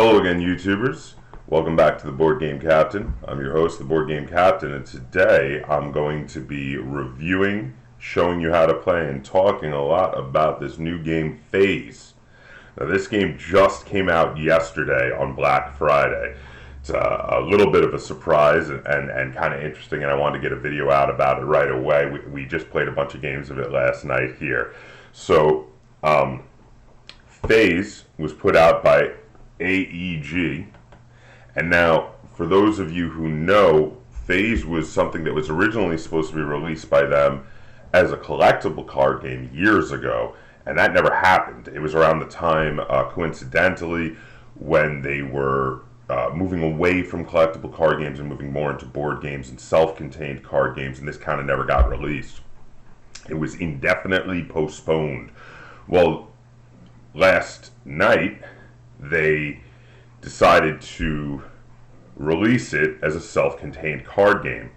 Hello again, YouTubers. Welcome back to the Board Game Captain. I'm your host, the Board Game Captain, and today I'm going to be reviewing, showing you how to play, and talking a lot about this new game, Phase. Now, this game just came out yesterday on Black Friday. It's a little bit of a surprise and kind of interesting, and I wanted to get a video out about it right away. We just played a bunch of games of it last night here. So, Phase was put out by AEG, and now for those of you who know, Phase was something that was originally supposed to be released by them as a collectible card game years ago, and that never happened. It was around the time, coincidentally, when they were moving away from collectible card games and moving more into board games and self-contained card games, and this kind of never got released. It was indefinitely postponed. Well, last night they decided to release it as a self-contained card game.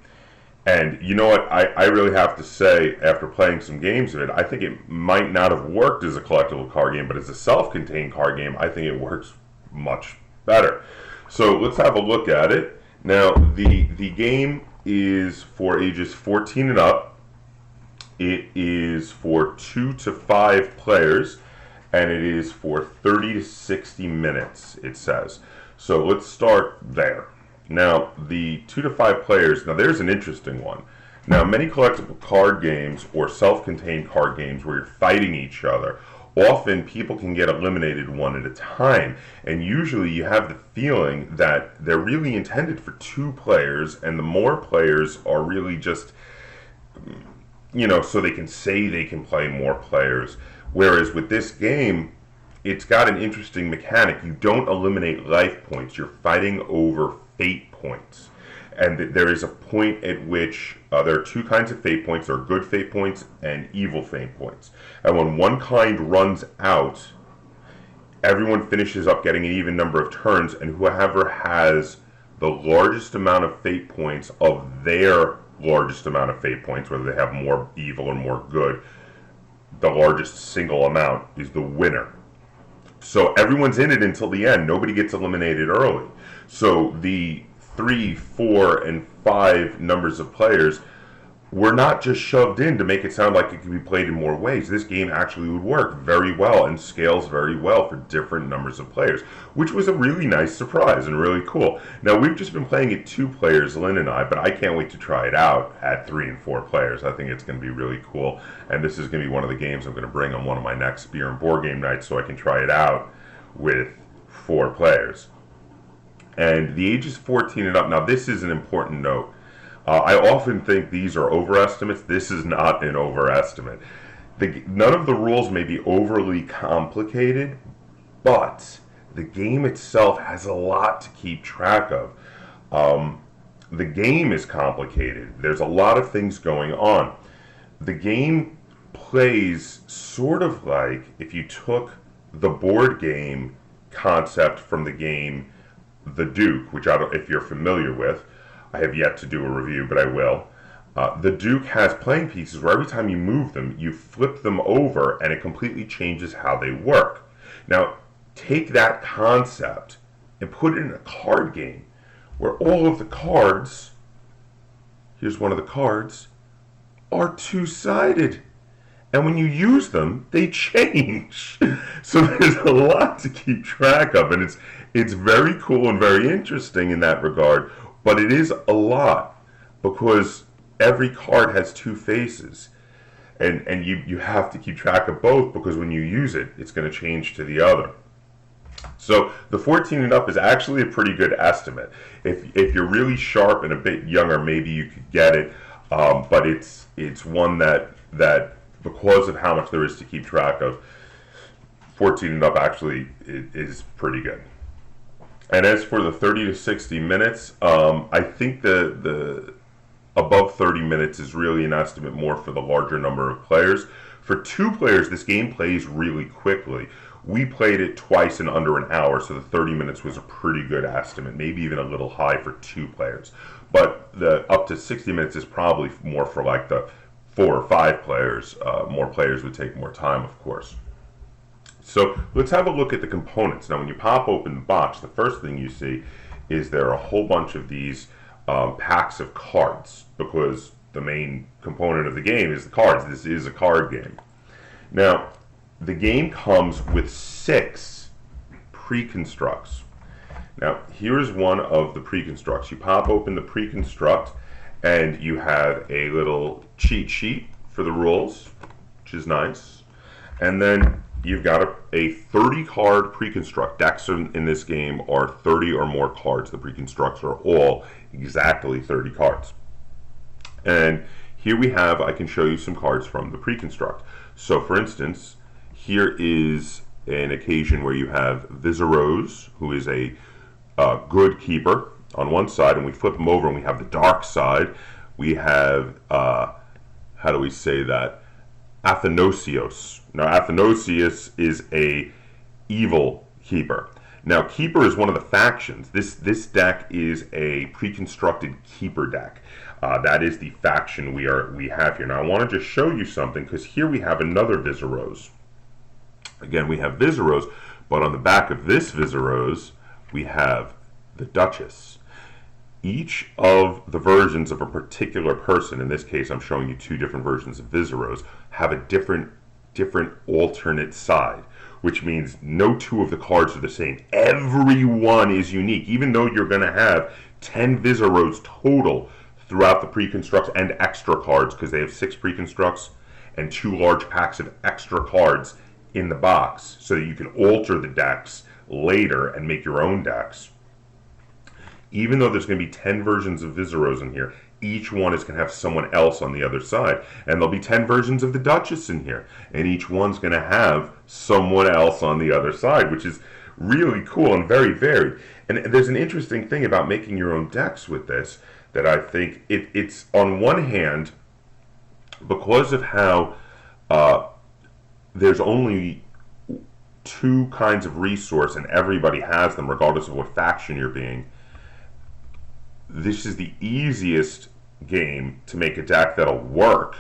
And you know what, I really have to say, after playing some games of it, I think it might not have worked as a collectible card game, but as a self-contained card game, I think it works much better. So let's have a look at it. Now, the game is for ages 14 and up. It is for 2 to 5 players, and it is for 30 to 60 minutes, it says. So let's start there. Now, the 2 to 5 players, now there's an interesting one. Now, many collectible card games or self-contained card games where you're fighting each other, often people can get eliminated one at a time, and usually you have the feeling that they're really intended for 2 players, and the more players are really just, you know, so they can say they can play more players. Whereas with this game, it's got an interesting mechanic. You don't eliminate life points. You're fighting over fate points. And there is a point at which there are 2 kinds of fate points. There are good fate points and evil fate points. And when one kind runs out, everyone finishes up getting an even number of turns, and whoever has the largest amount of fate points of their largest amount of fate points, whether they have more evil or more good, the largest single amount is the winner. So everyone's in it until the end. Nobody gets eliminated early. So the 3, 4, and 5 numbers of players were not just shoved in to make it sound like it could be played in more ways. This game actually would work very well and scales very well for different numbers of players, which was a really nice surprise and really cool. Now, we've just been playing it 2 players, Lynn and I, but I can't wait to try it out at 3 and 4 players. I think it's going to be really cool, and this is going to be one of the games I'm going to bring on one of my next beer and board game nights so I can try it out with 4 players. And the age is 14 and up. Now, this is an important note. I often think these are overestimates. This is not an overestimate. None of the rules may be overly complicated, but the game itself has a lot to keep track of. The game is complicated. There's a lot of things going on. The game plays sort of like if you took the board game concept from the game The Duke, which I don't, if you're familiar with. I have yet to do a review, but I will. The Duke has playing pieces where every time you move them, you flip them over and it completely changes how they work. Now, take that concept and put it in a card game where all of the cards, here's one of the cards, are 2-sided. And when you use them, they change. So there's a lot to keep track of, and it's very cool and very interesting in that regard. But it is a lot because every card has 2 faces, and you have to keep track of both because when you use it, it's going to change to the other. So the 14 and up is actually a pretty good estimate. If you're really sharp and a bit younger, maybe you could get it, but it's one that because of how much there is to keep track of, 14 and up actually is pretty good. And as for the 30 to 60 minutes, I think the above 30 minutes is really an estimate more for the larger number of players. For 2 players, this game plays really quickly. We played it twice in under an hour, so the 30 minutes was a pretty good estimate, maybe even a little high for 2 players. But the up to 60 minutes is probably more for like the 4 or 5 players. More players would take more time, of course. So let's have a look at the components. Now when you pop open the box, the first thing you see is there are a whole bunch of these packs of cards, because the main component of the game is the cards. This is a card game. Now, the game comes with 6 pre-constructs. Now, here's one of the pre-constructs. You pop open the pre-construct, and you have a little cheat sheet for the rules, which is nice. And then you've got a 30-card pre-construct. Decks in this game are 30 or more cards. The pre-constructs are all exactly 30 cards. And here we have, I can show you some cards from the pre-construct. So for instance, here is an occasion where you have Viseros, who is a good keeper on one side, and we flip him over and we have the dark side. We have, how do we say that? Athanasios. Now Athanasios is a evil keeper. Now keeper is one of the factions. This deck is a pre-constructed keeper deck. That is the faction we have here. Now I want to just show you something, because here we have another Viseros. Again, we have Viseros, but on the back of this Viseros, we have the Duchess. Each of the versions of a particular person, in this case I'm showing you 2 different versions of Viseros, have a different alternate side, which means no 2 of the cards are the same. Every one is unique, even though you're going to have 10 Viseros total throughout the pre-constructs and extra cards, because they have 6 pre-constructs and 2 large packs of extra cards in the box, so that you can alter the decks later and make your own decks. Even though there's going to be 10 versions of Viseros in here, each one is going to have someone else on the other side. And there'll be 10 versions of the Duchess in here, and each one's going to have someone else on the other side, which is really cool and very varied. And there's an interesting thing about making your own decks with this, that I think it's on one hand, because of how there's only 2 kinds of resource and everybody has them regardless of what faction you're being, this is the easiest game to make a deck that'll work,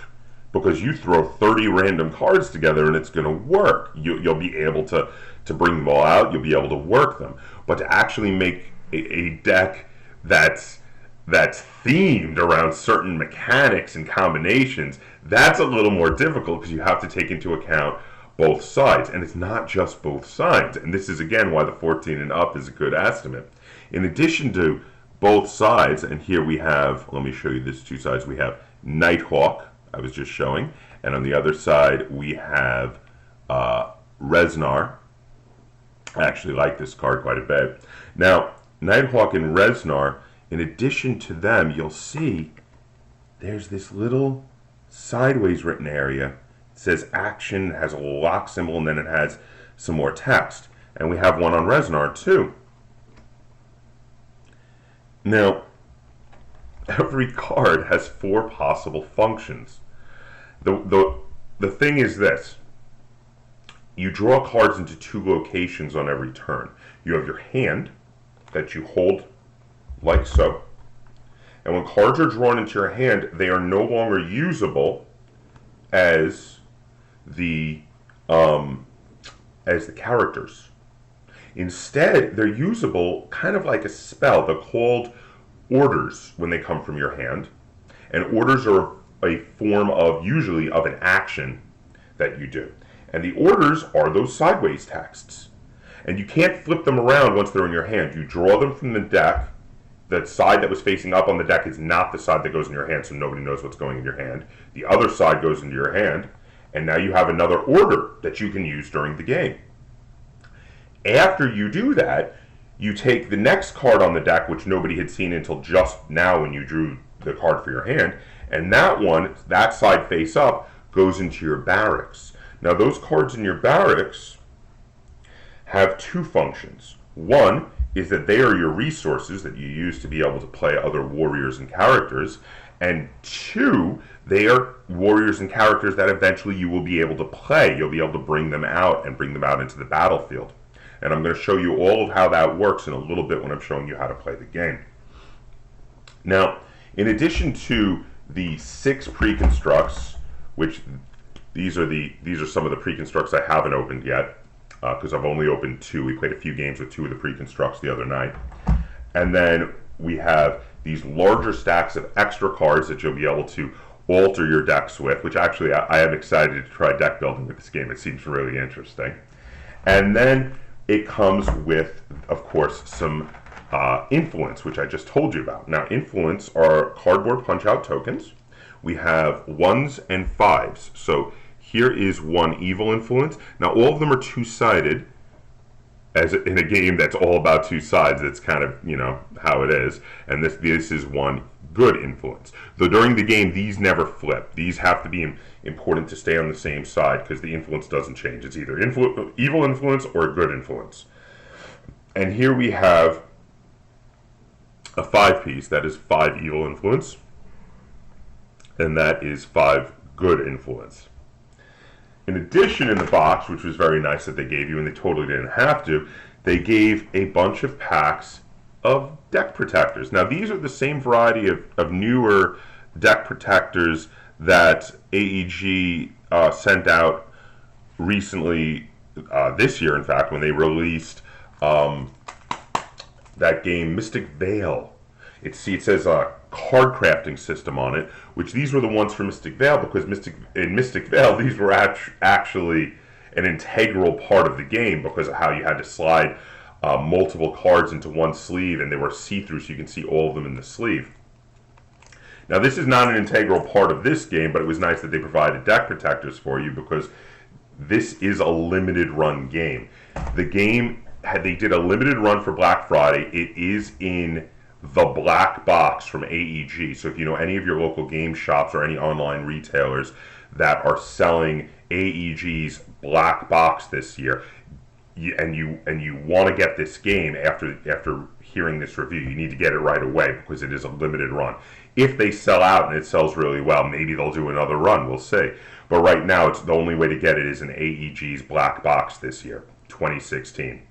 because you throw 30 random cards together and it's going to work. You'll be able to bring them all out, you'll be able to work them. But to actually make a deck that's themed around certain mechanics and combinations, that's a little more difficult, because you have to take into account both sides. And it's not just both sides. And this is, again, why the 14 and up is a good estimate. In addition to both sides, and here we have, let me show you these 2 sides. We have Nighthawk, I was just showing, and on the other side we have Reznar. I actually like this card quite a bit. Now, Nighthawk and Reznar, in addition to them, you'll see there's this little sideways written area. It says action, has a lock symbol, and then it has some more text. And we have one on Reznar too. Now, every card has 4 possible functions. The thing is this: you draw cards into 2 locations on every turn. You have your hand that you hold like so, and when cards are drawn into your hand, they are no longer usable as the characters. Instead, they're usable kind of like a spell. They're called orders when they come from your hand, and orders are a form of, usually, of an action that you do. And the orders are those sideways texts. And you can't flip them around once they're in your hand. You draw them from the deck. The side that was facing up on the deck is not the side that goes in your hand, so nobody knows what's going in your hand. The other side goes into your hand, and now you have another order that you can use during the game. After you do that, you take the next card on the deck, which nobody had seen until just now when you drew the card for your hand, and that one, that side face up, goes into your barracks. Now those cards in your barracks have 2 functions. One is that they are your resources that you use to be able to play other warriors and characters, and 2, they are warriors and characters that eventually you will be able to play. You'll be able to bring them out and bring them out into the battlefield. And I'm going to show you all of how that works in a little bit when I'm showing you how to play the game. Now, in addition to the 6 pre-constructs, which these are some of the pre-constructs I haven't opened yet, because I've only opened 2. We played a few games with 2 of the pre-constructs the other night. And then we have these larger stacks of extra cards that you'll be able to alter your decks with, which actually I am excited to try deck building with this game. It seems really interesting. And then it comes with, of course, some influence, which I just told you about. Now, influence are cardboard punch-out tokens. We have 1s and 5s. So here is one evil influence. Now, all of them are two-sided. As in a game that's all about 2 sides, that's kind of, how it is. And this is one good influence. Though during the game, these never flip. These have to be important to stay on the same side because the influence doesn't change. It's either evil influence or a good influence. And here we have a 5-piece. That is 5 evil influence. And that is 5 good influence. In addition, in the box, which was very nice that they gave you, and they totally didn't have to, they gave a bunch of packs of deck protectors. Now, these are the same variety of newer deck protectors that AEG sent out recently, this year, in fact, when they released that game, Mystic Vale. It says card crafting system on it, which these were the ones for Mystic Vale, because in Mystic Vale, these were actually an integral part of the game because of how you had to slide multiple cards into one sleeve, and they were see-through, so you can see all of them in the sleeve. Now, this is not an integral part of this game, but it was nice that they provided deck protectors for you because this is a limited run game. The game, they did a limited run for Black Friday. It is in the black box from AEG. So if you know any of your local game shops or any online retailers that are selling AEG's black box this year, and you want to get this game after hearing this review, you need to get it right away because it is a limited run. If they sell out and it sells really well, maybe they'll do another run. We'll see. But right now, it's the only way to get it is in AEG's black box this year, 2016.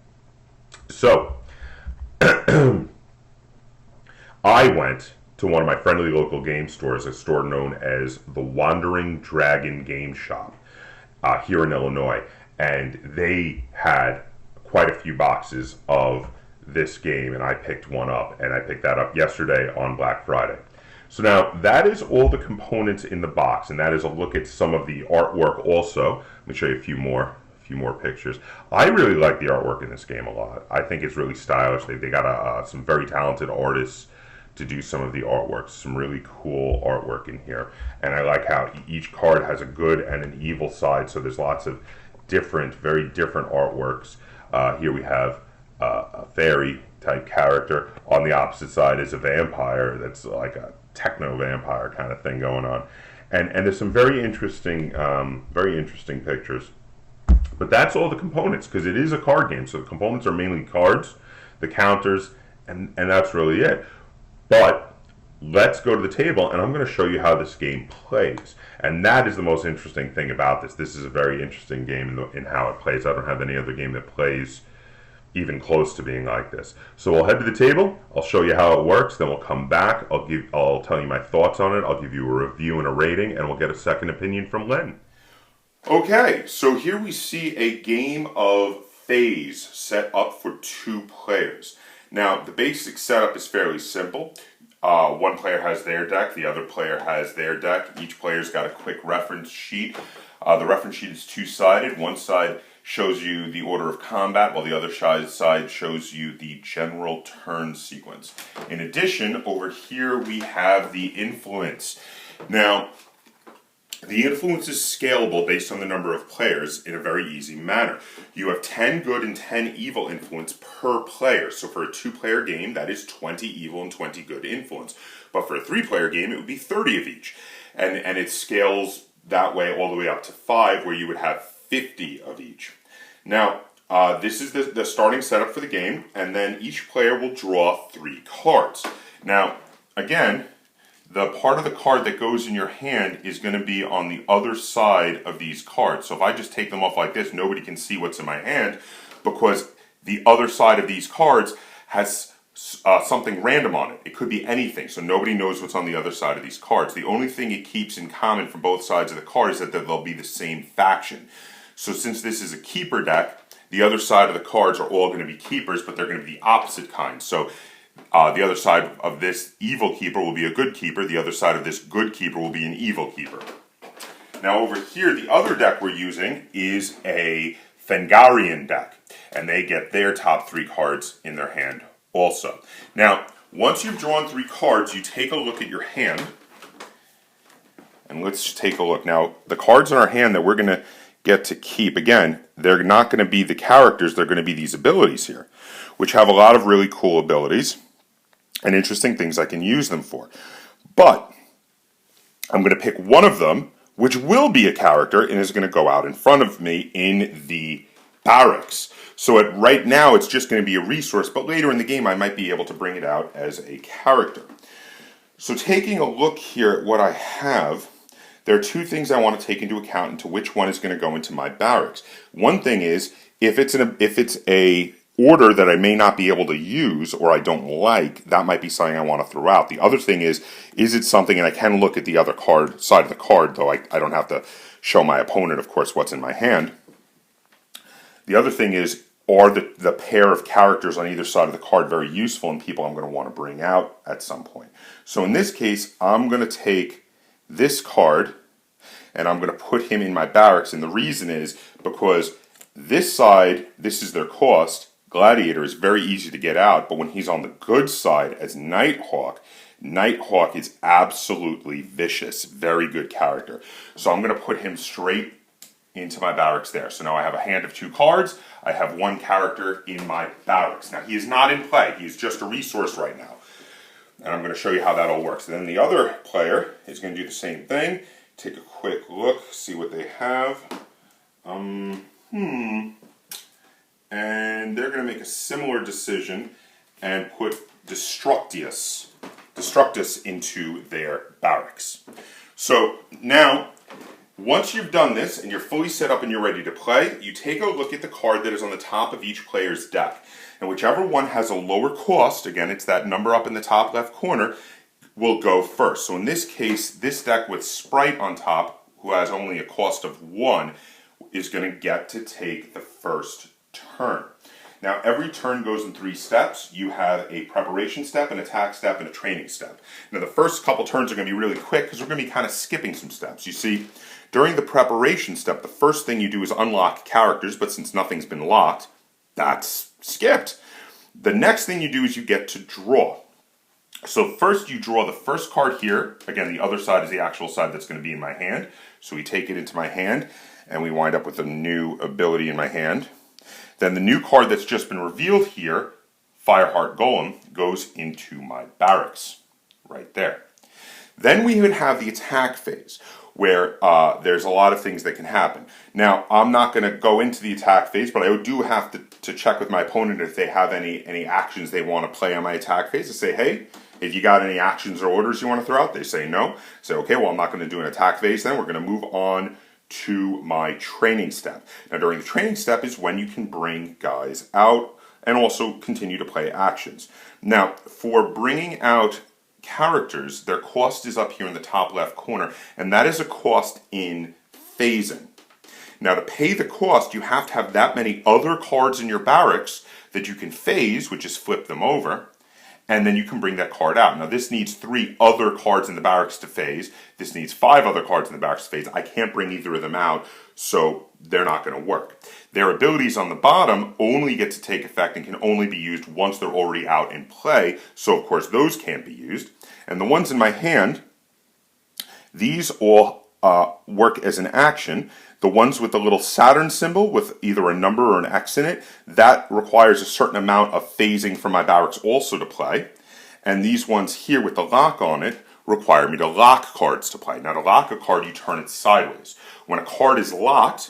So I went to one of my friendly local game stores, a store known as the Wandering Dragon Game Shop here in Illinois, and they had quite a few boxes of this game, and I picked one up, and I picked that up yesterday on Black Friday. So now, that is all the components in the box, and that is a look at some of the artwork also. Let me show you a few more pictures. I really like the artwork in this game a lot. I think it's really stylish. They got some very talented artists to do some of the artwork. Some really cool artwork in here. And I like how each card has a good and an evil side, so there's lots of very different artworks. Here we have a fairy type character. On the opposite side is a vampire that's like a techno vampire kind of thing going on. And there's some very interesting pictures. But that's all the components, because it is a card game. So the components are mainly cards, the counters, and that's really it. But let's go to the table, and I'm going to show you how this game plays. And that is the most interesting thing about this. This is a very interesting game in how it plays. I don't have any other game that plays even close to being like this. So we'll head to the table. I'll show you how it works. Then we'll come back. I'll tell you my thoughts on it. I'll give you a review and a rating, and we'll get a second opinion from Len. Okay, so here we see a game of Phase set up for 2 players. Now, the basic setup is fairly simple. One player has their deck, the other player has their deck. Each player's got a quick reference sheet. The reference sheet is 2-sided. One side shows you the order of combat, while the other side shows you the general turn sequence. In addition, over here we have the influence. Now, the influence is scalable based on the number of players in a very easy manner. You have 10 good and 10 evil influence per player. So for a 2-player game, that is 20 evil and 20 good influence. But for a 3-player game, it would be 30 of each. And it scales that way all the way up to 5, where you would have 50 of each. Now, this is the starting setup for the game, and then each player will draw 3 cards. Now, again, the part of the card that goes in your hand is going to be on the other side of these cards. So if I just take them off like this, nobody can see what's in my hand, because the other side of these cards has something random on it. It could be anything, so nobody knows what's on the other side of these cards. The only thing it keeps in common for both sides of the card is that they'll be the same faction. So since this is a keeper deck, the other side of the cards are all going to be keepers, but they're going to be the opposite kind. So the other side of this evil keeper will be a good keeper. The other side of this good keeper will be an evil keeper. Now over here, the other deck we're using is a Fengarian deck, and they get their top 3 cards in their hand also. Now, once you've drawn 3 cards, you take a look at your hand, and let's take a look. Now, the cards in our hand that we're going to get to keep, again, they're not going to be the characters, they're going to be these abilities here, which have a lot of really cool abilities and interesting things I can use them for. But I'm going to pick one of them, which will be a character and is going to go out in front of me in the barracks. So right now it's just going to be a resource, but later in the game I might be able to bring it out as a character. So taking a look here at what I have, there are 2 things I want to take into account into which one is going to go into my barracks. One thing is, if it's a order that I may not be able to use or I don't like, that might be something I want to throw out. The other thing is it something, and I can look at the other side of the card, though I don't have to show my opponent, of course, what's in my hand. The other thing is, are the pair of characters on either side of the card very useful and people I'm going to want to bring out at some point. So in this case, I'm going to take this card and I'm going to put him in my barracks, and the reason is because this side, this is their cost. Gladiator is very easy to get out, but when he's on the good side as Nighthawk, Nighthawk is absolutely vicious, very good character. So I'm going to put him straight into my barracks there. So now I have a hand of 2 cards, I have 1 character in my barracks. Now he is not in play, he's just a resource right now. And I'm going to show you how that all works. And then the other player is going to do the same thing, take a quick look, see what they have. And they're going to make a similar decision and put Destructus into their barracks. So now, once you've done this and you're fully set up and you're ready to play, you take a look at the card that is on the top of each player's deck. And whichever one has a lower cost, again it's that number up in the top left corner, will go first. So in this case, this deck with Sprite on top, who has only a cost of 1, is going to get to take the first turn. Now every turn goes in 3 steps. You have a preparation step, an attack step, and a training step. Now the first couple turns are going to be really quick because we're going to be kind of skipping some steps. You see, during the preparation step, the first thing you do is unlock characters, but since nothing's been locked, that's skipped. The next thing you do is you get to draw. So first you draw the first card here. Again, the other side is the actual side that's going to be in my hand. So we take it into my hand, and we wind up with a new ability in my hand. Then the new card that's just been revealed here, Fireheart Golem, goes into my barracks, right there. Then we would have the attack phase, where there's a lot of things that can happen. Now, I'm not going to go into the attack phase, but I do have to check with my opponent if they have any actions they want to play on my attack phase. To say, hey, if you got any actions or orders you want to throw out, they say no. Say, okay, well, I'm not going to do an attack phase then. We're going to move on to my training step. Now, during the training step is when you can bring guys out and also continue to play actions. Now, for bringing out characters, their cost is up here in the top left corner, and that is a cost in phasing. Now, to pay the cost, you have to have that many other cards in your barracks that you can phase, which is flip them over, and then you can bring that card out. Now, this needs 3 other cards in the barracks to phase. This needs 5 other cards in the barracks to phase. I can't bring either of them out, so they're not going to work. Their abilities on the bottom only get to take effect and can only be used once they're already out in play, so of course those can't be used. And the ones in my hand, these all work as an action. The ones with the little Saturn symbol with either a number or an X in it, that requires a certain amount of phasing from my barracks also to play. And these ones here with the lock on it require me to lock cards to play. Now, to lock a card, you turn it sideways. When a card is locked,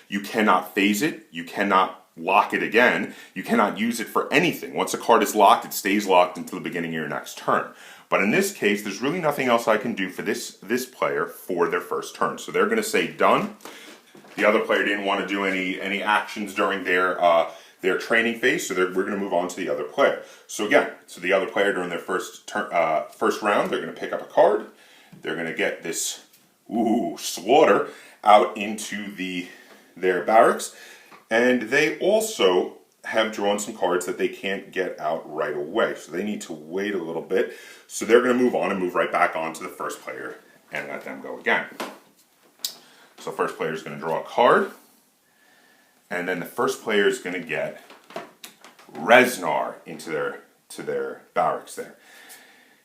you cannot phase it, you cannot lock it again, you cannot use it for anything. Once a card is locked, it stays locked until the beginning of your next turn. But in this case, there's really nothing else I can do for this player for their first turn. So they're going to say done. The other player didn't want to do any actions during their training phase, so we're going to move on to the other player. So again, the other player during their first round, they're going to pick up a card. They're going to get this slaughter out into their barracks. And they also have drawn some cards that they can't get out right away. So they need to wait a little bit. So they're going to move on and move right back on to the first player and let them go again. So first player is going to draw a card. And then the first player is going to get Reznar into their barracks there.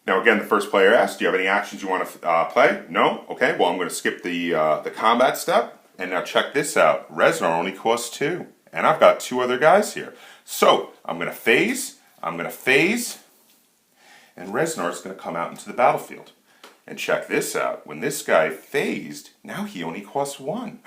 Now again, the first player asks, do you have any actions you want to play? No? Okay, well I'm going to skip the combat step. And now check this out. Reznar only costs 2. And I've got 2 other guys here. So I'm going to phase, and Reznar is going to come out into the battlefield. And check this out. When this guy phased, now he only costs 1.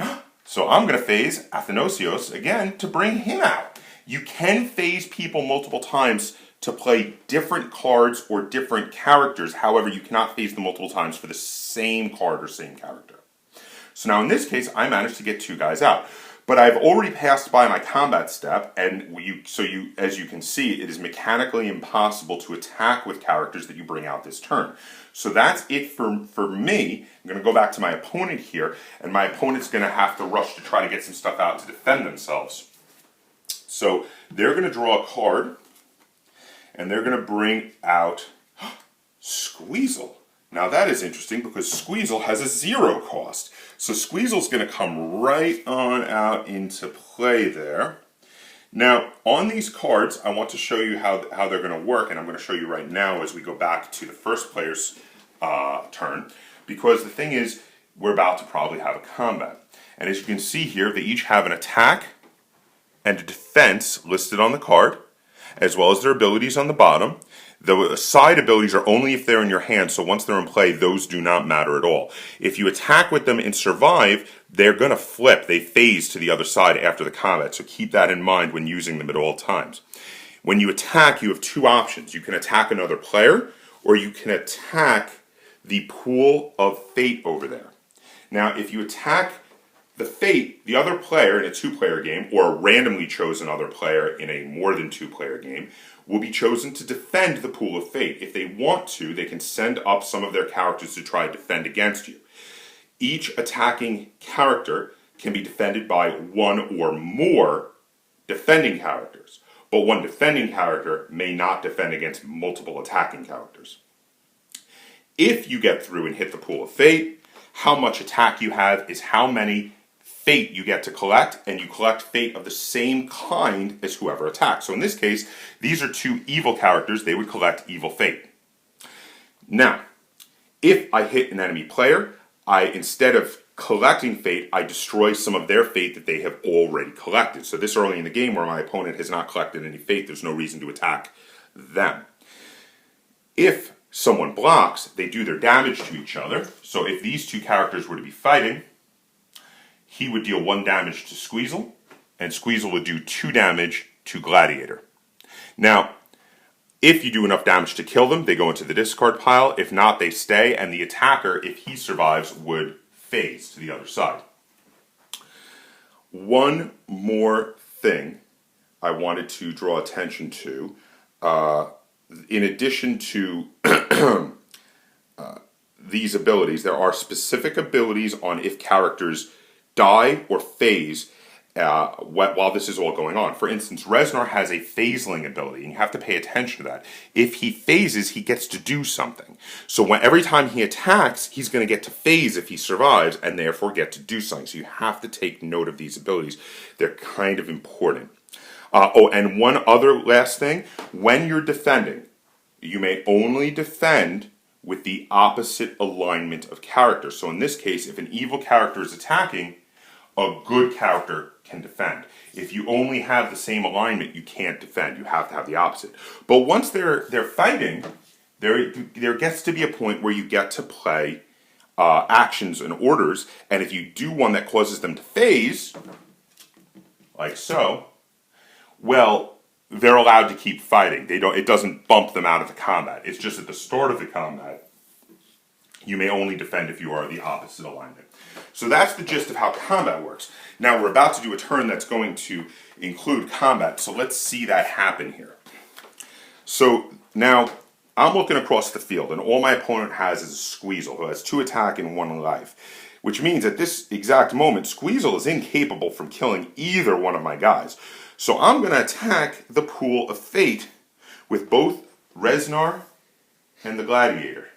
So I'm going to phase Athanasios again to bring him out. You can phase people multiple times to play different cards or different characters. However, you cannot phase them multiple times for the same card or same character. So now in this case, I managed to get 2 guys out. But I've already passed by my combat step, and as you can see, it is mechanically impossible to attack with characters that you bring out this turn. So that's it for me. I'm going to go back to my opponent here, and my opponent's going to have to rush to try to get some stuff out to defend themselves. So they're going to draw a card, and they're going to bring out Squeezle. Now that is interesting because Squeezle has a 0 cost. So Squeezle's going to come right on out into play there. Now on these cards, I want to show you how they're going to work, and I'm going to show you right now as we go back to the first player's turn. Because the thing is, we're about to probably have a combat. And as you can see here, they each have an attack and a defense listed on the card, as well as their abilities on the bottom. The side abilities are only if they're in your hand, so once they're in play, those do not matter at all. If you attack with them and survive, they're going to flip. They phase to the other side after the combat, so keep that in mind when using them at all times. When you attack, you have 2 options. You can attack another player, or you can attack the pool of fate over there. Now, if you attack the fate, the other player in a 2-player game, or a randomly chosen other player in a more than 2-player game, will be chosen to defend the pool of fate. If they want to, they can send up some of their characters to try to defend against you. Each attacking character can be defended by 1 or more defending characters, but one defending character may not defend against multiple attacking characters. If you get through and hit the pool of fate, how much attack you have is how many fate you get to collect, and you collect fate of the same kind as whoever attacks. So in this case, these are 2 evil characters. They would collect evil fate. Now, if I hit an enemy player, instead of collecting fate, I destroy some of their fate that they have already collected. So this early in the game where my opponent has not collected any fate, there's no reason to attack them. If someone blocks, they do their damage to each other. So if these 2 characters were to be fighting, he would deal 1 damage to Squeezle, and Squeezle would do 2 damage to Gladiator. Now, if you do enough damage to kill them, they go into the discard pile. If not, they stay, and the attacker, if he survives, would phase to the other side. One more thing I wanted to draw attention to. In addition to these abilities, there are specific abilities on if characters die or phase while this is all going on. For instance, Reznar has a phaseling ability, and you have to pay attention to that. If he phases, he gets to do something. So every time he attacks, he's going to get to phase if he survives, and therefore get to do something. So you have to take note of these abilities. They're kind of important. And one other last thing. When you're defending, you may only defend with the opposite alignment of characters. So in this case, if an evil character is attacking, a good character can defend. If you only have the same alignment, you can't defend. You have to have the opposite. But once they're fighting, there gets to be a point where you get to play actions and orders, and if you do one that causes them to phase, like so, well, they're allowed to keep fighting. It doesn't bump them out of the combat. It's just at the start of the combat, you may only defend if you are the opposite alignment. So that's the gist of how combat works. Now we're about to do a turn that's going to include combat, so let's see that happen here. So now I'm looking across the field, and all my opponent has is a Squeezle, who has 2 attack and 1 life. which means at this exact moment, Squeezel is incapable from killing either one of my guys. So I'm going to attack the Pool of Fate with both Reznar and the Gladiator.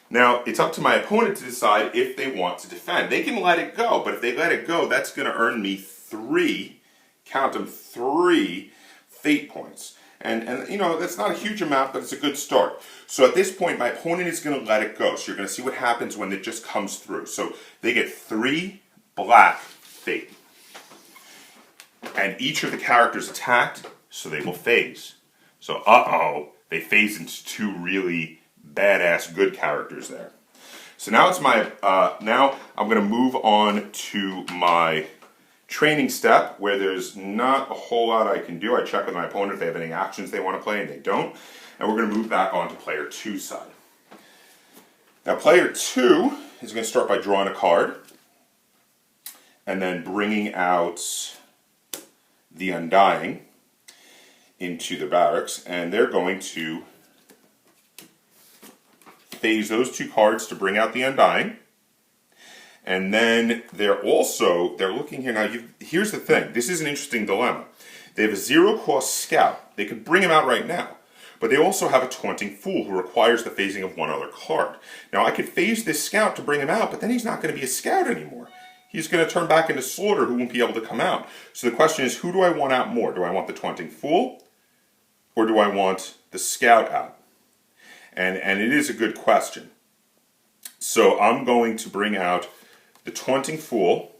Now, it's up to my opponent to decide if they want to defend. They can let it go, but if they let it go, that's going to earn me 3, count them, 3 fate points. And you know, that's not a huge amount, but it's a good start. So at this point, my opponent is going to let it go. So you're going to see what happens when it just comes through. So they get 3 black fate. And each of the characters attacked, so they will phase. So, they phase into 2 really badass good characters there. So now it's my, now I'm going to move on to my training step, where there's not a whole lot I can do. I check with my opponent if they have any actions they want to play, and they don't. And we're going to move back on to player 2's side. Now player 2 is going to start by drawing a card, and then bringing out the Undying into the barracks, and they're going to phase those 2 cards to bring out the Undying. And then they're looking here now. Here's the thing. This is an interesting dilemma. They have a 0-cost scout. They could bring him out right now. But they also have a taunting fool who requires the phasing of 1 other card. Now I could phase this scout to bring him out, but then he's not going to be a scout anymore. He's going to turn back into Slaughter, who won't be able to come out. So the question is, who do I want out more? Do I want the taunting fool, or do I want the scout out? And it is a good question. So I'm going to bring out the taunting fool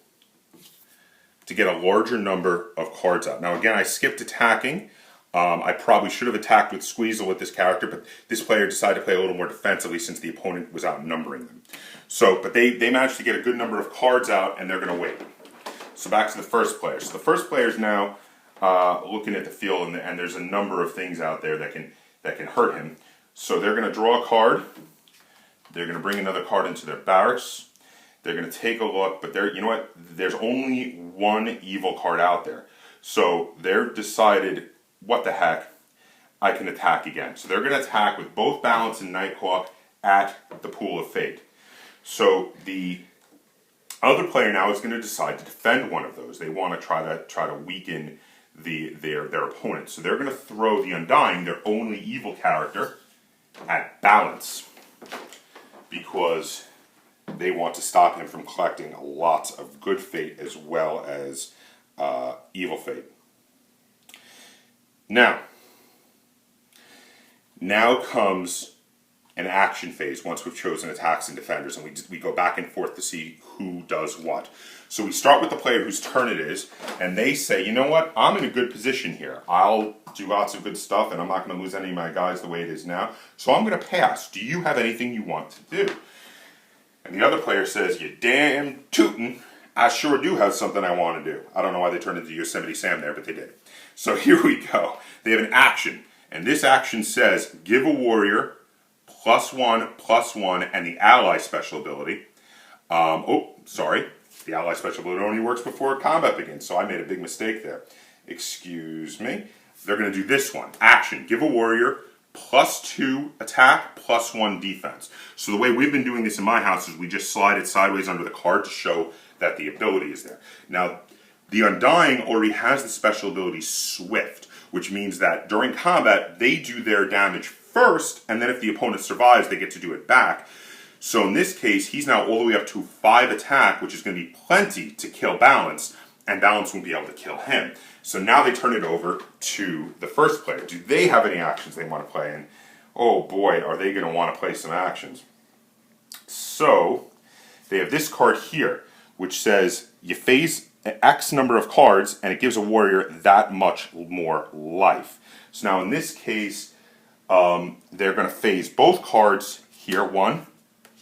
to get a larger number of cards out. Now again, I skipped attacking. I probably should have attacked with Squeezel with this character, but this player decided to play a little more defensively since the opponent was outnumbering them. So, but they managed to get a good number of cards out, and they're going to wait. So back to the first player. So the first player is now looking at the field, and there's a number of things out there that can hurt him. So they're going to draw a card. They're going to bring another card into their barracks. They're going to take a look, but you know what? There's only 1 evil card out there. So they're decided, what the heck, I can attack again. So they're going to attack with both Balance and Nightclaw at the Pool of Fate. So the other player now is going to decide to defend one of those. They want to try to weaken their opponent. So they're going to throw the Undying, their only evil character, at Balance, because they want to stop him from collecting lots of good fate as well as evil fate. Now comes an action phase once we've chosen attacks and defenders, and we go back and forth to see who does what. So we start with the player whose turn it is, and they say, you know what, I'm in a good position here. I'll do lots of good stuff, and I'm not going to lose any of my guys the way it is now, so I'm going to pass. Do you have anything you want to do? And the other player says, you damn tootin', I sure do have something I want to do. I don't know why they turned into Yosemite Sam there, but they did. So here we go. They have an action, and this action says, give a warrior +1/+1 and the ally special ability. The ally special ability only works before combat begins, so I made a big mistake there. Excuse me. They're going to do this one. Action, give a warrior +2 attack, +1 defense. So the way we've been doing this in my house is we just slide it sideways under the card to show that the ability is there. Now, the Undying already has the special ability Swift, which means that during combat, they do their damage first, and then if the opponent survives, they get to do it back. So in this case, he's now all the way up to 5 attack, which is going to be plenty to kill Balance, and Balance won't be able to kill him. So now they turn it over to the first player. Do they have any actions they want to play? And oh boy, are they going to want to play some actions. So they have this card here, which says you phase X number of cards, and it gives a warrior that much more life. So now in this case, they're going to phase both cards here, 1,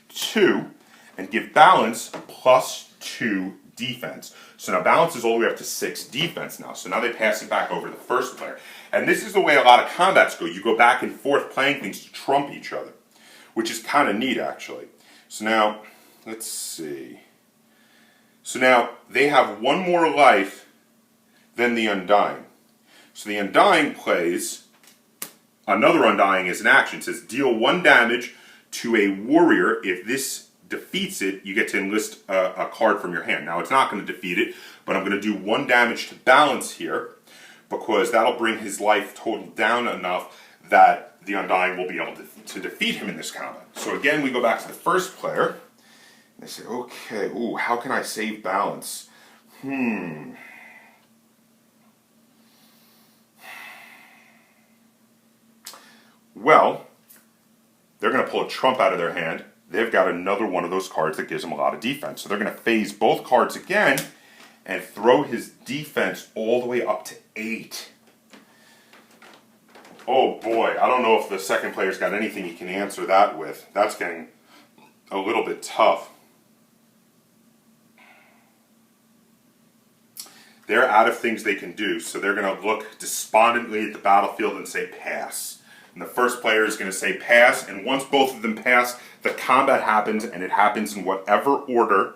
2, and give Balance +2 defense. So now Balance is all the way up to 6 defense now. So now they pass it back over to the first player. And this is the way a lot of combats go. You go back and forth playing things to trump each other, which is kind of neat actually. So now, let's see. So now they have 1 more life than the Undying. So the Undying plays another Undying as an action. It says deal 1 damage to a warrior if this defeats it, you get to enlist a card from your hand. Now, it's not going to defeat it, but I'm going to do 1 damage to balance here, because that'll bring his life total down enough that the Undying will be able to defeat him in this combat. So again, we go back to the first player, and they say, okay, ooh, how can I save balance? Well, they're going to pull a trump out of their hand. They've got another one of those cards that gives them a lot of defense. So they're going to phase both cards again and throw his defense all the way up to 8. Oh boy, I don't know if the second player's got anything he can answer that with. That's getting a little bit tough. They're out of things they can do, so they're going to look despondently at the battlefield and say pass. And the first player is going to say pass, and once both of them pass, the combat happens, and it happens in whatever order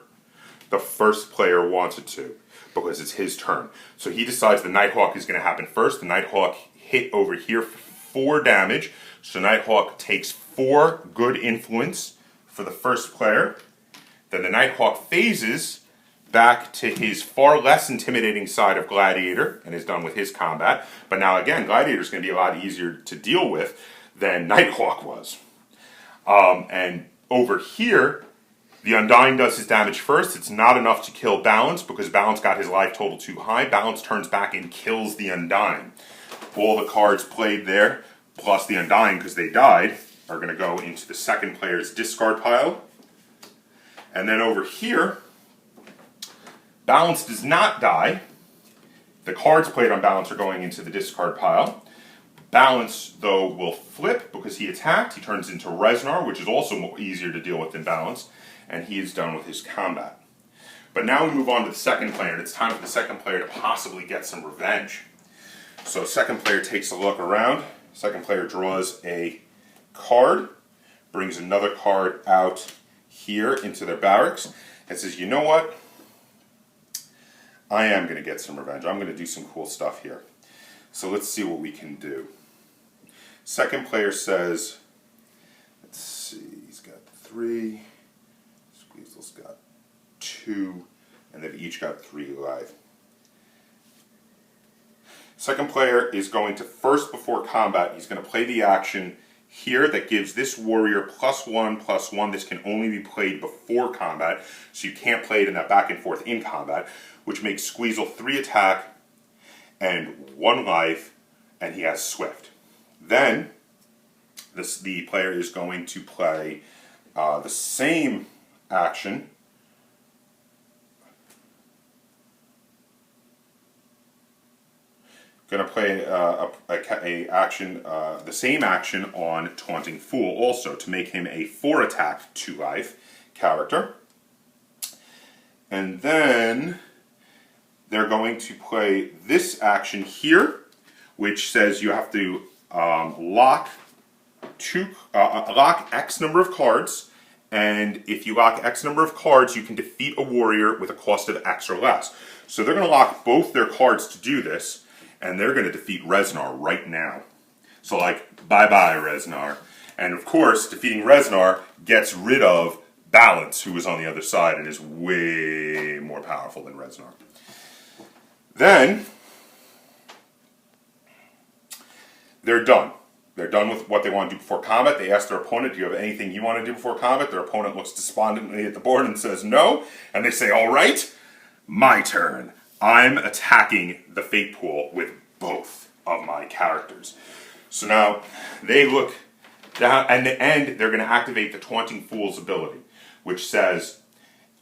the first player wants it to, because it's his turn. So he decides the Nighthawk is going to happen first. The Nighthawk hit over here for 4 damage, so Nighthawk takes 4 good influence for the first player. Then the Nighthawk phases back to his far less intimidating side of Gladiator and is done with his combat. But now again, Gladiator is going to be a lot easier to deal with than Nighthawk was. And over here, the Undying does his damage first. It's not enough to kill Balance because Balance got his life total too high. Balance turns back and kills the Undying. All the cards played there, plus the Undying because they died, are going to go into the second player's discard pile. And then over here, Balance does not die. The cards played on Balance are going into the discard pile. Balance, though, will flip because he attacked. He turns into Reznar, which is also easier to deal with than Balance, and he is done with his combat. But now we move on to the second player, and it's time for the second player to possibly get some revenge. So second player takes a look around. Second player draws a card, brings another card out here into their barracks, and says, you know what? I am going to get some revenge. I'm going to do some cool stuff here. So let's see what we can do. Second player says, let's see, he's got 3, Squeezel's got 2, and they've each got 3 life. Second player is going to first before combat, he's going to play the action here that gives this warrior +1/+1. This can only be played before combat, so you can't play it in that back and forth in combat, which makes Squeezel 3 attack and 1 life, and he has Swift. Then the player is going to play the same action. Going to play the same action on Taunting Fool also to make him a 4 attack 2 life character. And then they're going to play this action here, which says you have to lock X number of cards, and if you lock X number of cards, you can defeat a warrior with a cost of X or less. So they're going to lock both their cards to do this, and they're going to defeat Reznar right now. So like, bye-bye Reznar. And of course, defeating Reznar gets rid of Balance, who is on the other side and is way more powerful than Reznar. Then, they're done. They're done with what they want to do before combat. They ask their opponent, do you have anything you want to do before combat? Their opponent looks despondently at the board and says no. And they say, all right, my turn. I'm attacking the Fate Pool with both of my characters. So now, they look down, and at the end, they're going to activate the Taunting Fool's ability, which says,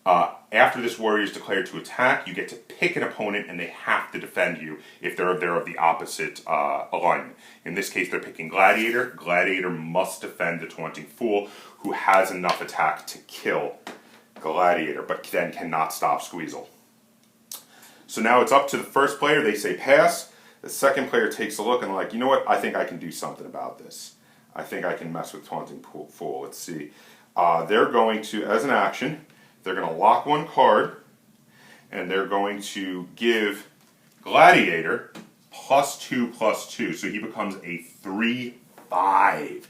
after this warrior is declared to attack, you get to pick an opponent and they have to defend you if they're of the opposite alignment. In this case, they're picking Gladiator. Gladiator must defend the Taunting Fool, who has enough attack to kill Gladiator, but then cannot stop Squeezel. So now it's up to the first player. They say pass. The second player takes a look and like, you know what? I think I can do something about this. I think I can mess with Taunting Fool. Let's see. They're going to, as an action, they're going to lock 1 card, and they're going to give Gladiator +2/+2, so he becomes a 3/5.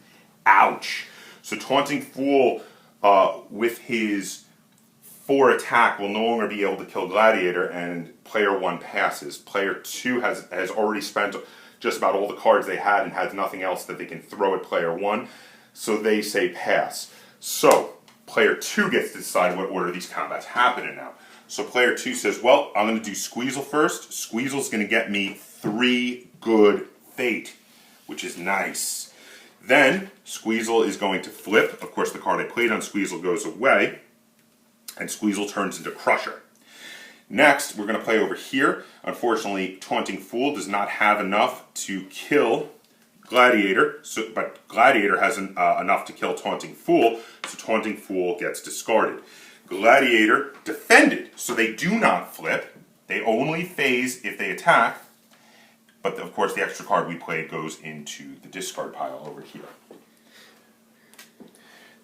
Ouch. So Taunting Fool with his 4 attack will no longer be able to kill Gladiator, and player 1 passes. Player 2 has already spent just about all the cards they had and has nothing else that they can throw at player 1, so they say pass. So player 2 gets to decide what order these combats happen in now. So player 2 says, well, I'm going to do Squeezle first. Squeezle's going to get me 3 good fate, which is nice. Then Squeezle is going to flip. Of course, the card I played on Squeezle goes away, and Squeezle turns into Crusher. Next, we're going to play over here. Unfortunately, Taunting Fool does not have enough to kill Gladiator, but Gladiator has enough to kill Taunting Fool, so Taunting Fool gets discarded. Gladiator defended, so they do not flip. They only phase if they attack, but of course the extra card we played goes into the discard pile over here.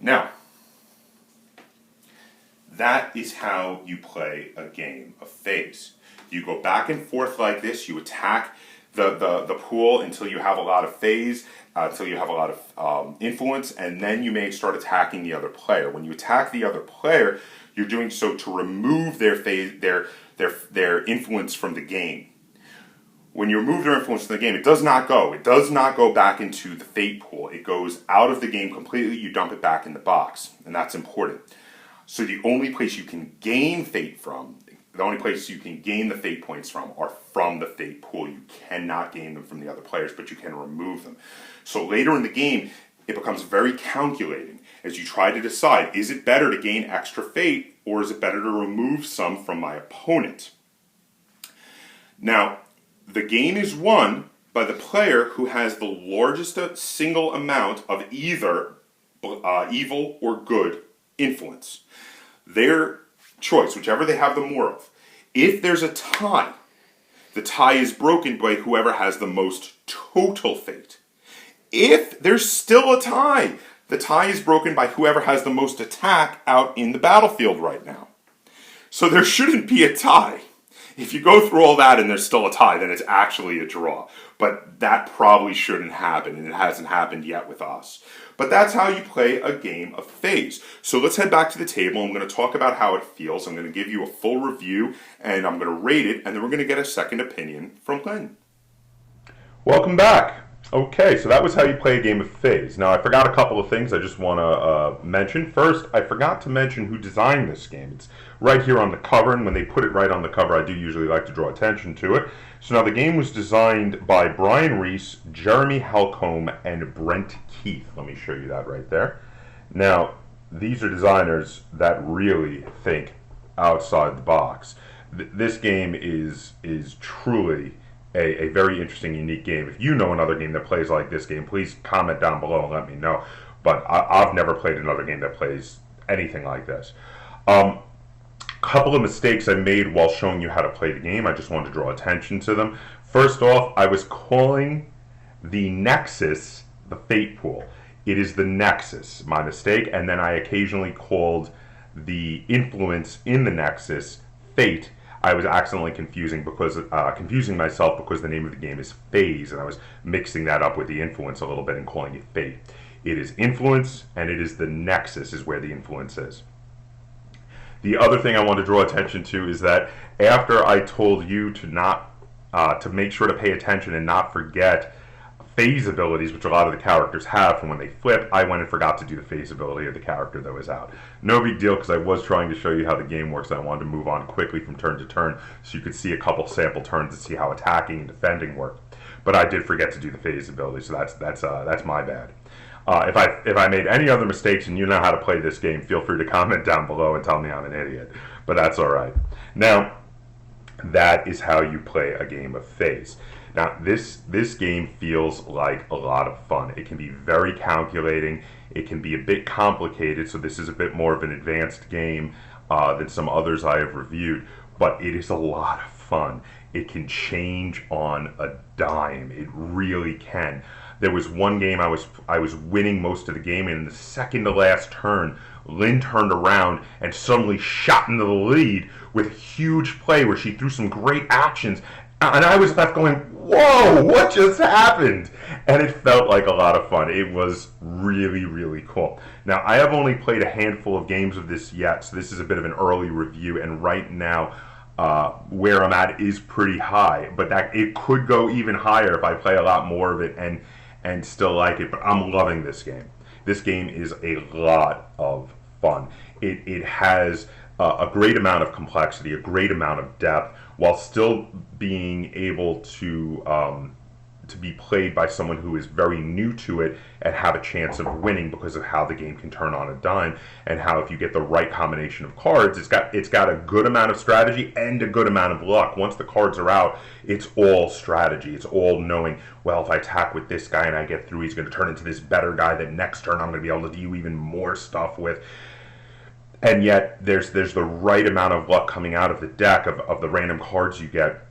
Now, that is how you play a game of phase. You go back and forth like this, you attack the pool until you have a lot of phase, until you have a lot of influence, and then you may start attacking the other player. When you attack the other player, you're doing so to remove their phase, their influence from the game. When you remove their influence from the game, it does not go back into the fate pool. It goes out of the game completely, you dump it back in the box, and that's important. So the only place you can gain fate from, the only place you can gain the fate points from are from the fate pool. You cannot gain them from the other players, but you can remove them. So later in the game, it becomes very calculating as you try to decide, is it better to gain extra fate, or is it better to remove some from my opponent? Now, the game is won by the player who has the largest single amount of either evil or good influence. Their choice, whichever they have the more of. If there's a tie, the tie is broken by whoever has the most total fate. If there's still a tie, the tie is broken by whoever has the most attack out in the battlefield right now. So there shouldn't be a tie. If you go through all that and there's still a tie, then it's actually a draw. But that probably shouldn't happen, and it hasn't happened yet with us. But that's how you play a game of phase. So let's head back to the table. I'm going to talk about how it feels. I'm going to give you a full review, and I'm going to rate it, and then we're going to get a second opinion from Glenn. Welcome back. Okay, so that was how you play a game of phase. Now, I forgot a couple of things I just want to mention. First, I forgot to mention who designed this game. It's right here on the cover, and when they put it right on the cover, I do usually like to draw attention to it. So now the game was designed by Brian Reese, Jeremy Halcombe, and Brent Keith. Let me show you that right there. Now, these are designers that really think outside the box. This game is truly a very interesting, unique game. If you know another game that plays like this game, please comment down below and let me know. But I've never played another game that plays anything like this. Couple of mistakes I made while showing you how to play the game. I just wanted to draw attention to them. First off, I was calling the Nexus the Fate Pool. It is the Nexus, my mistake, and then I occasionally called the influence in the Nexus Fate. I was accidentally confusing myself because the name of the game is Phase, and I was mixing that up with the influence a little bit and calling it Fate. It is influence, and it is the Nexus is where the influence is. The other thing I want to draw attention to is that after I told you to make sure to pay attention and not forget phase abilities, which a lot of the characters have from when they flip, I went and forgot to do the phase ability of the character that was out. No big deal, because I was trying to show you how the game works, and I wanted to move on quickly from turn to turn so you could see a couple sample turns to see how attacking and defending work. But I did forget to do the phase ability, so that's my bad. If I made any other mistakes and you know how to play this game, feel free to comment down below and tell me I'm an idiot. But that's all right. Now, that is how you play a game of phase. Now, this game feels like a lot of fun. It can be very calculating. It can be a bit complicated, so this is a bit more of an advanced game than some others I have reviewed, but it is a lot of fun. It can change on a dime. It really can. There was one game I was winning most of the game, and in the second to last turn, Lynn turned around and suddenly shot into the lead with a huge play where she threw some great actions, And I was left going, whoa, what just happened? And it felt like a lot of fun. It was really, really cool. Now, I have only played a handful of games of this yet, so this is a bit of an early review. And right now, where I'm at is pretty high, but that it could go even higher if I play a lot more of it and still like it. But I'm loving this game. This game is a lot of fun. It has a great amount of complexity, a great amount of depth, while still being able to be played by someone who is very new to it and have a chance of winning because of how the game can turn on a dime, and how if you get the right combination of cards, it's got a good amount of strategy and a good amount of luck. Once the cards are out, it's all strategy. It's all knowing, well, if I attack with this guy and I get through, he's going to turn into this better guy that next turn I'm going to be able to do even more stuff with. And yet there's the right amount of luck coming out of the deck of the random cards you get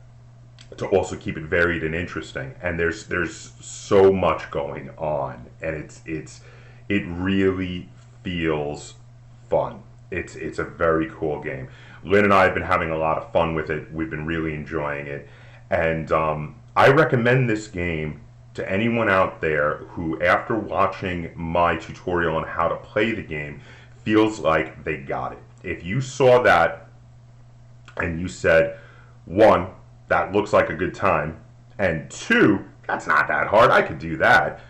to also keep it varied and interesting. And there's so much going on, and it really feels fun. It's a very cool game. Lynn and I have been having a lot of fun with it. We've been really enjoying it, and I recommend this game to anyone out there who, after watching my tutorial on how to play the game, feels like they got it. If you saw that and you said, one, that looks like a good time, and two, that's not that hard, I could do that,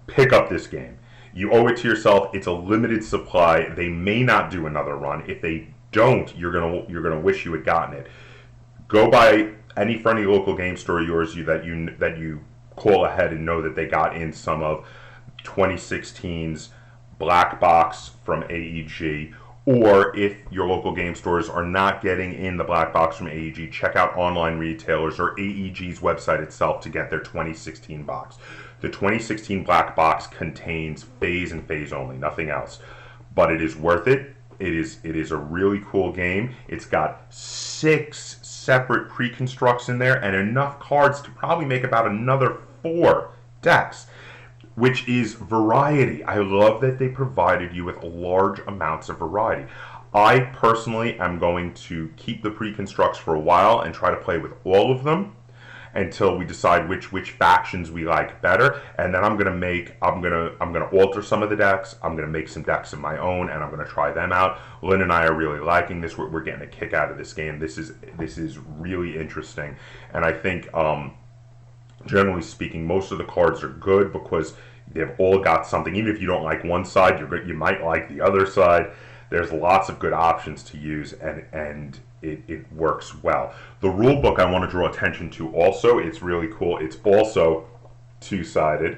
pick up this game. You owe it to yourself. It's a limited supply. They may not do another run. If they don't, you're gonna wish you had gotten it. Go by any friendly local game store of yours that you call ahead and know that they got in some of 2016's Black Box from AEG, or if your local game stores are not getting in the Black Box from AEG, check out online retailers or AEG's website itself to get their 2016 box. The 2016 Black Box contains phase and phase only, nothing else. But it is worth it. It is a really cool game. It's got 6 separate pre-constructs in there and enough cards to probably make about another 4 decks, which is variety. I love that they provided you with large amounts of variety. I personally am going to keep the pre-constructs for a while and try to play with all of them until we decide which factions we like better, and then I'm gonna alter some of the decks. I'm gonna make some decks of my own, and I'm gonna try them out. Lynn and I are really liking this. We're getting a kick out of this game. This is really interesting, and I think generally speaking, most of the cards are good because they've all got something. Even if you don't like one side, you might like the other side. There's lots of good options to use, and it works well. The rule book I want to draw attention to also, it's really cool. It's also two-sided.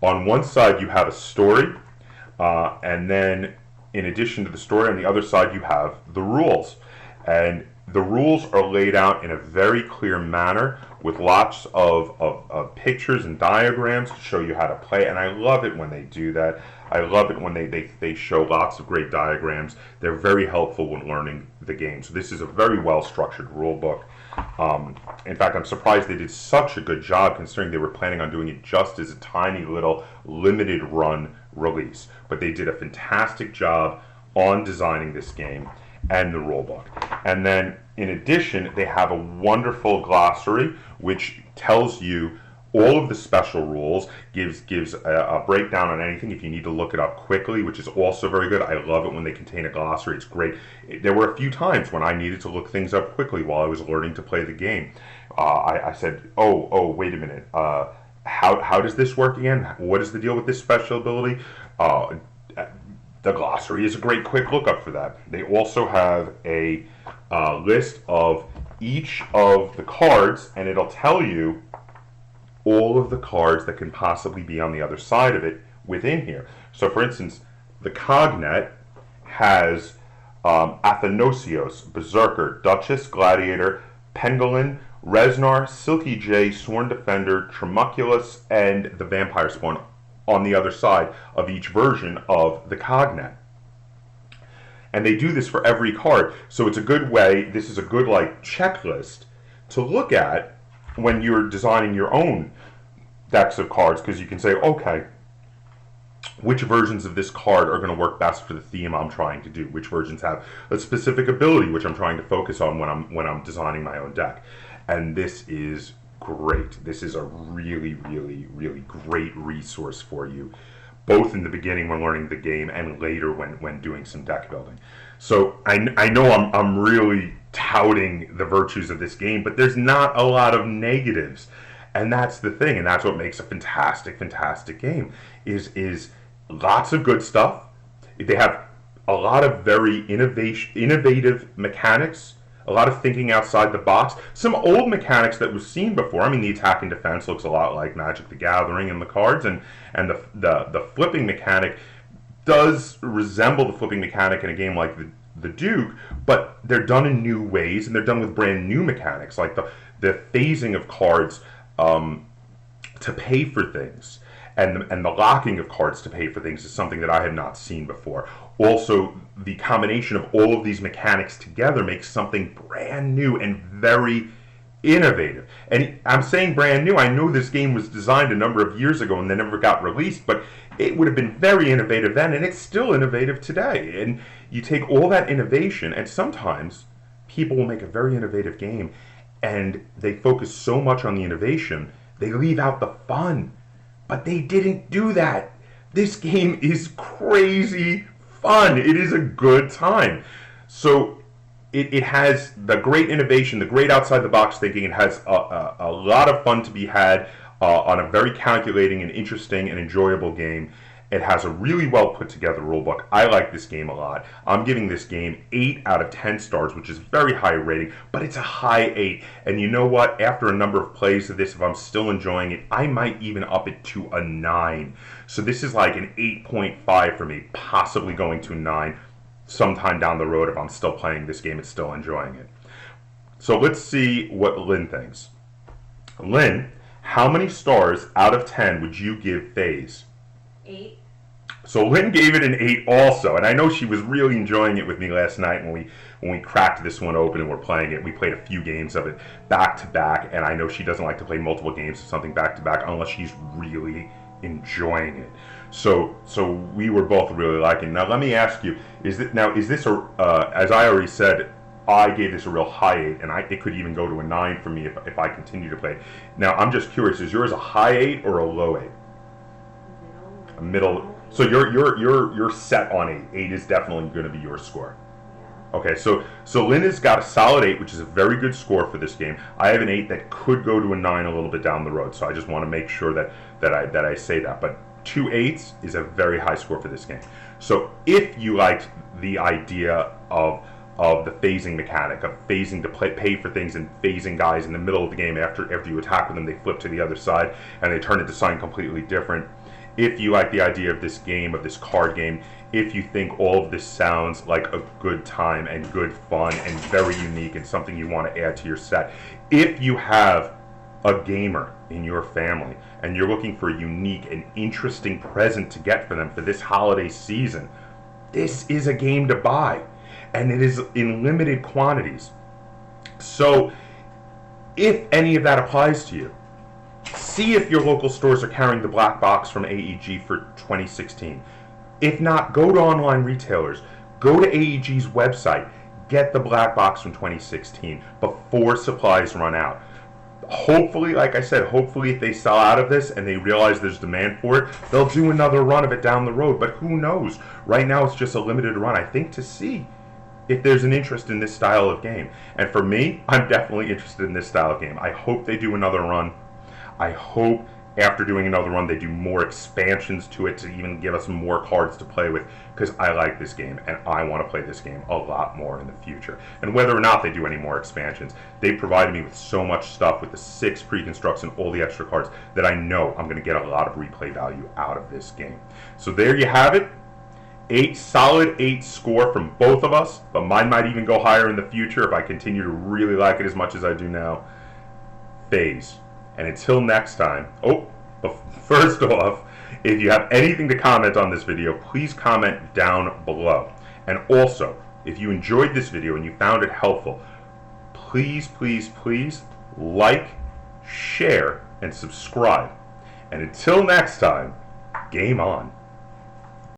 On one side you have a story, and then in addition to the story, on the other side you have the rules. And the rules are laid out in a very clear manner with lots of pictures and diagrams to show you how to play, and I love it when they do that. I love it when they show lots of great diagrams. They're very helpful when learning the game. So this is a very well-structured rule book. In fact, I'm surprised they did such a good job considering they were planning on doing it just as a tiny little limited run release. But they did a fantastic job on designing this game and the rule book. And then in addition, they have a wonderful glossary which tells you all of the special rules, gives a breakdown on anything if you need to look it up quickly, which is also very good. I love it when they contain a glossary. It's great. There were a few times when I needed to look things up quickly while I was learning to play the game. I said, oh, wait a minute. How does this work again? What is the deal with this special ability? The glossary is a great quick lookup for that. They also have a list of each of the cards, and it'll tell you all of the cards that can possibly be on the other side of it within here. So for instance, the Cognet has Athanasios, Berserker, Duchess, Gladiator, Pangolin, Resnar, Silky J, Sworn Defender, Tremuculus, and the Vampire Spawn on the other side of each version of the Cognet. And they do this for every card. So it's a good way, this is a good like checklist to look at when you're designing your own decks of cards, because you can say, okay, which versions of this card are going to work best for the theme I'm trying to do? Which versions have a specific ability which I'm trying to focus on when I'm designing my own deck? and this is great. This is a really, really, really great resource for you, both in the beginning when learning the game and later when doing some deck building. So I know I'm really touting the virtues of this game, but there's not a lot of negatives. And that's the thing, and that's what makes a fantastic, fantastic game, is lots of good stuff. They have a lot of very innovative mechanics, a lot of thinking outside the box. Some old mechanics that we've seen before. I mean, the attack and defense looks a lot like Magic the Gathering and the cards, and the flipping mechanic does resemble the flipping mechanic in a game like the Duke, but they're done in new ways, and they're done with brand new mechanics, like the phasing of cards to pay for things, and the locking of cards to pay for things is something that I have not seen before. Also, the combination of all of these mechanics together makes something brand new and very innovative. And I'm saying brand new. I know this game was designed a number of years ago and then never got released, but it would have been very innovative then, and it's still innovative today. And you take all that innovation, and sometimes people will make a very innovative game and they focus so much on the innovation, they leave out the fun. But they didn't do that. This game is crazy fun. It is a good time. So it has the great innovation, the great outside the box thinking. It has a lot of fun to be had on a very calculating and interesting and enjoyable game. It has a really well put together rulebook. I like this game a lot. I'm giving this game 8 out of 10 stars, which is very high rating, but it's a high 8. And you know what? After a number of plays of this, if I'm still enjoying it, I might even up it to a 9. So this is like an 8.5 for me, possibly going to a 9 sometime down the road if I'm still playing this game and still enjoying it. So let's see what Lynn thinks. Lynn, how many stars out of 10 would you give Phase? 8. So Lynn gave it an 8 also, and I know she was really enjoying it with me last night when we cracked this one open and we're playing it. We played a few games of it back to back, and I know she doesn't like to play multiple games of something back to back unless she's really enjoying it. So we were both really liking it. Now let me ask you, is this a as I already said, I gave this a real high 8, and it could even go to a 9 for me if I continue to play it. Now I'm just curious, is yours a high 8 or a low 8? A middle. So you're set on 8. 8 is definitely going to be your score. Yeah. Okay, so Lynn has got a solid 8, which is a very good score for this game. I have an 8 that could go to a 9 a little bit down the road. So I just want to make sure that I say that. But 2 8s is a very high score for this game. So if you liked the idea of the phasing mechanic, of phasing to pay for things and phasing guys in the middle of the game after you attack with them, they flip to the other side and they turn into something completely different. If you like the idea of this game, of this card game, if you think all of this sounds like a good time and good fun and very unique and something you want to add to your set, if you have a gamer in your family and you're looking for a unique and interesting present to get for them for this holiday season, this is a game to buy. And it is in limited quantities. So if any of that applies to you, see if your local stores are carrying the black box from AEG for 2016. If not, go to online retailers. Go to AEG's website. Get the black box from 2016 before supplies run out. Hopefully, like I said, hopefully if they sell out of this and they realize there's demand for it, they'll do another run of it down the road. But who knows? Right now it's just a limited run, I think, to see if there's an interest in this style of game. And for me, I'm definitely interested in this style of game. I hope they do another run. I hope after doing another run they do more expansions to it to even give us more cards to play with, because I like this game and I want to play this game a lot more in the future. And whether or not they do any more expansions, they provided me with so much stuff with the 6 pre-constructs and all the extra cards that I know I'm going to get a lot of replay value out of this game. So there you have it. 8 solid 8 score from both of us, but mine might even go higher in the future if I continue to really like it as much as I do now. Phase. And until next time, first off, if you have anything to comment on this video, please comment down below. And also, if you enjoyed this video and you found it helpful, please, please, please like, share, and subscribe. And until next time, game on.